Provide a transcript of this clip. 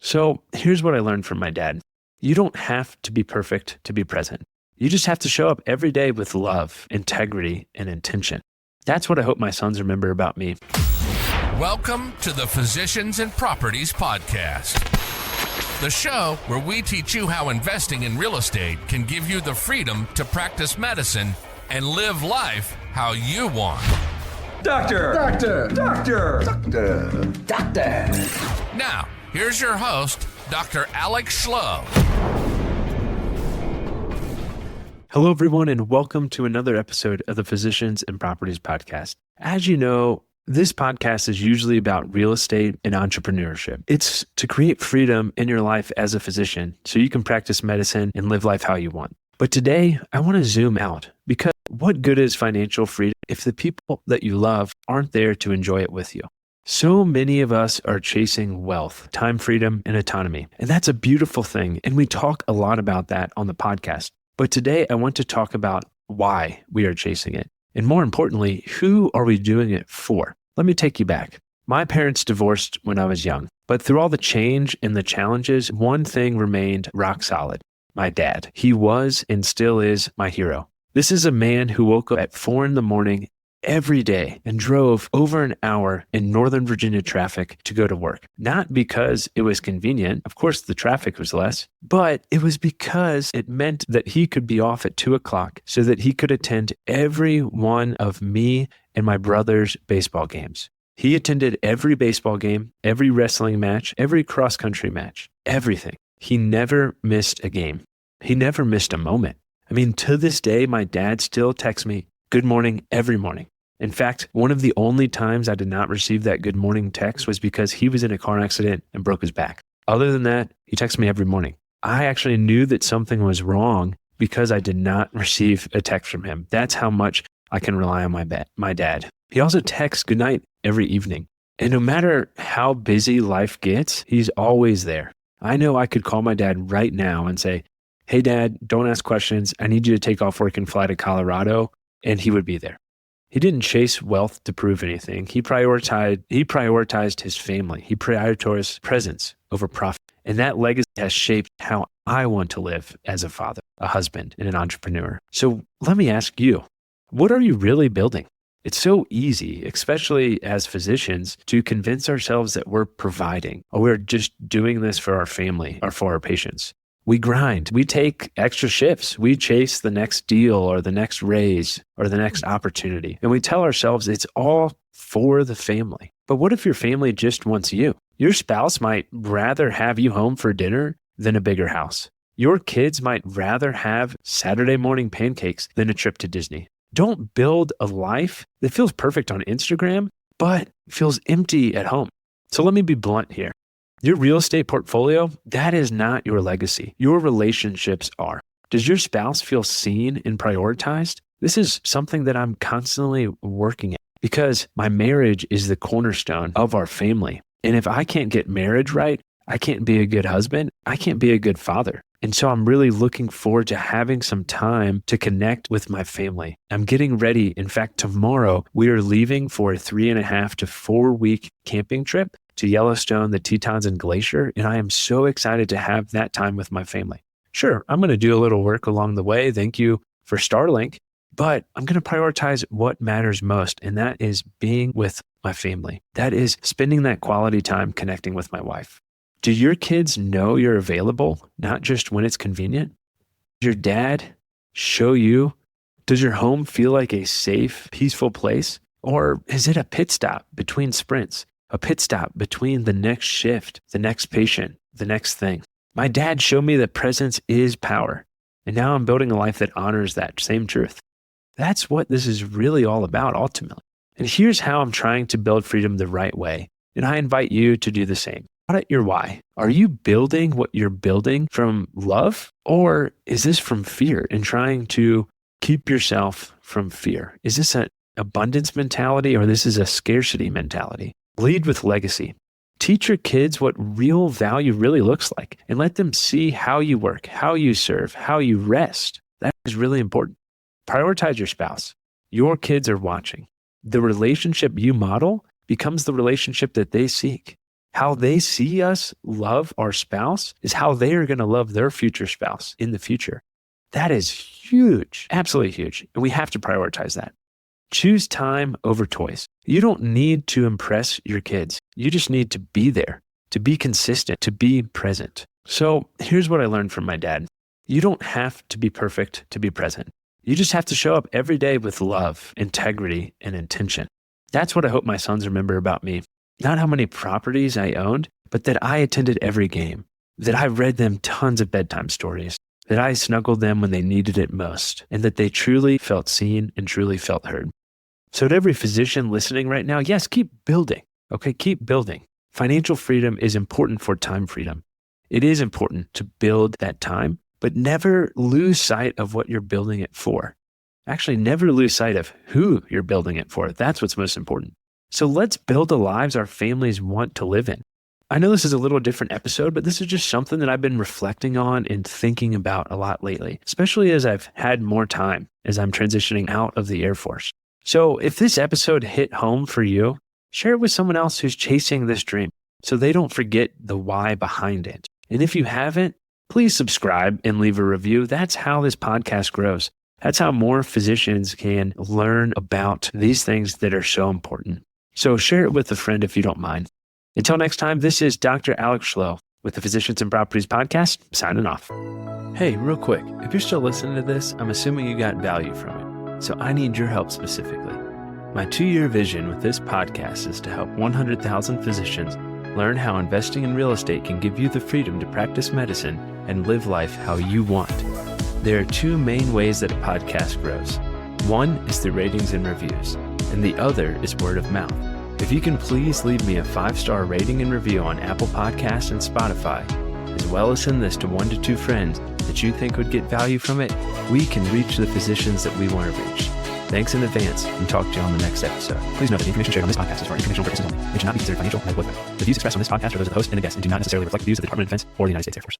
So here's what I learned from my dad. You don't have to be perfect to be present. You just have to show up every day with love, integrity, and intention. That's what I hope my sons remember about me. Welcome to the Physicians and Properties Podcast, the show where we teach you how investing in real estate can give you the freedom to practice medicine and live life how you want. Doctor! Now, here's your host, Dr. Alex Schloe. Hello, everyone, and welcome to another episode of the Physicians and Properties Podcast. As you know, this podcast is usually about real estate and entrepreneurship. It's to create freedom in your life as a physician so you can practice medicine and live life how you want. But today, I want to zoom out because what good is financial freedom if the people that you love aren't there to enjoy it with you? So many of us are chasing wealth, time freedom, and autonomy. And that's a beautiful thing. And we talk a lot about that on the podcast. But today, I want to talk about why we are chasing it. And more importantly, who are we doing it for? Let me take you back. My parents divorced when I was young. But through all the change and the challenges, one thing remained rock solid. My dad. He was and still is my hero. This is a man who woke up at 4 a.m. every day and drove over an hour in Northern Virginia traffic to go to work. Not because it was convenient. Of course, the traffic was less, but it was because it meant that he could be off at 2 o'clock so that he could attend every one of me and my brother's baseball games. He attended every baseball game, every wrestling match, every cross-country match, everything. He never missed a game. He never missed a moment. I mean, to this day, my dad still texts me, good morning, every morning. In fact, one of the only times I did not receive that good morning text was because he was in a car accident and broke his back. Other than that, he texts me every morning. I actually knew that something was wrong because I did not receive a text from him. That's how much I can rely on my dad. He also texts goodnight every evening. And no matter how busy life gets, he's always there. I know I could call my dad right now and say, hey, Dad, don't ask questions. I need you to take off work and fly to Colorado. And he would be there. He didn't chase wealth to prove anything. He prioritized his family. He prioritized presence over profit. And that legacy has shaped how I want to live as a father, a husband, and an entrepreneur. So let me ask you, what are you really building? It's so easy, especially as physicians, to convince ourselves that we're providing or we're just doing this for our family or for our patients. We grind, we take extra shifts, we chase the next deal or the next raise or the next opportunity. And we tell ourselves it's all for the family. But what if your family just wants you? Your spouse might rather have you home for dinner than a bigger house. Your kids might rather have Saturday morning pancakes than a trip to Disney. Don't build a life that feels perfect on Instagram, but feels empty at home. So let me be blunt here. Your real estate portfolio, that is not your legacy. Your relationships are. Does your spouse feel seen and prioritized? This is something that I'm constantly working at because my marriage is the cornerstone of our family. And if I can't get marriage right, I can't be a good husband. I can't be a good father. And so I'm really looking forward to having some time to connect with my family. I'm getting ready. In fact, tomorrow we are leaving for a 3.5 to 4 week camping trip to Yellowstone, the Tetons, and Glacier. And I am so excited to have that time with my family. Sure, I'm going to do a little work along the way. Thank you for Starlink. But I'm going to prioritize what matters most. And that is being with my family. That is spending that quality time connecting with my wife. Do your kids know you're available, not just when it's convenient? Does your dad show you? Does your home feel like a safe, peaceful place? Or is it a pit stop between sprints? A pit stop between the next shift, the next patient, the next thing? My dad showed me that presence is power. And now I'm building a life that honors that same truth. That's what this is really all about ultimately. And here's how I'm trying to build freedom the right way. And I invite you to do the same. Audit your why. Are you building what you're building from love? Or is this from fear and trying to keep yourself from fear? Is this an abundance mentality or this is a scarcity mentality? Lead with legacy. Teach your kids what real value really looks like and let them see how you work, how you serve, how you rest. That is really important. Prioritize your spouse. Your kids are watching. The relationship you model becomes the relationship that they seek. How they see us love our spouse is how they are going to love their future spouse in the future. That is huge, absolutely huge. And we have to prioritize that. Choose time over toys. You don't need to impress your kids. You just need to be there, to be consistent, to be present. So here's what I learned from my dad. You don't have to be perfect to be present. You just have to show up every day with love, integrity, and intention. That's what I hope my sons remember about me. Not how many properties I owned, but that I attended every game, that I read them tons of bedtime stories, that I snuggled them when they needed it most, and that they truly felt seen and truly felt heard. So to every physician listening right now, yes, keep building. Okay, keep building. Financial freedom is important for time freedom. It is important to build that time, but never lose sight of what you're building it for. Actually, never lose sight of who you're building it for. That's what's most important. So let's build the lives our families want to live in. I know this is a little different episode, but this is just something that I've been reflecting on and thinking about a lot lately, especially as I've had more time as I'm transitioning out of the Air Force. So if this episode hit home for you, share it with someone else who's chasing this dream so they don't forget the why behind it. And if you haven't, please subscribe and leave a review. That's how this podcast grows. That's how more physicians can learn about these things that are so important. So share it with a friend if you don't mind. Until next time, this is Dr. Alex Schloe with the Physicians and Properties Podcast, signing off. Hey, real quick, if you're still listening to this, I'm assuming you got value from it. So I need your help specifically. My 2-year vision with this podcast is to help 100,000 physicians learn how investing in real estate can give you the freedom to practice medicine and live life how you want. There are 2 main ways that a podcast grows. One is through ratings and reviews, and the other is word of mouth. If you can please leave me a 5-star rating and review on Apple Podcasts and Spotify, as well as send this to 1 to 2 friends that you think would get value from it, we can reach the physicians that we want to reach. Thanks in advance, and talk to you on the next episode. Please note that the information shared on this podcast is for informational purposes only. It should not be considered financial, medical advice. The views expressed on this podcast are those of the host and the guest and do not necessarily reflect the views of the Department of Defense or the United States Air Force.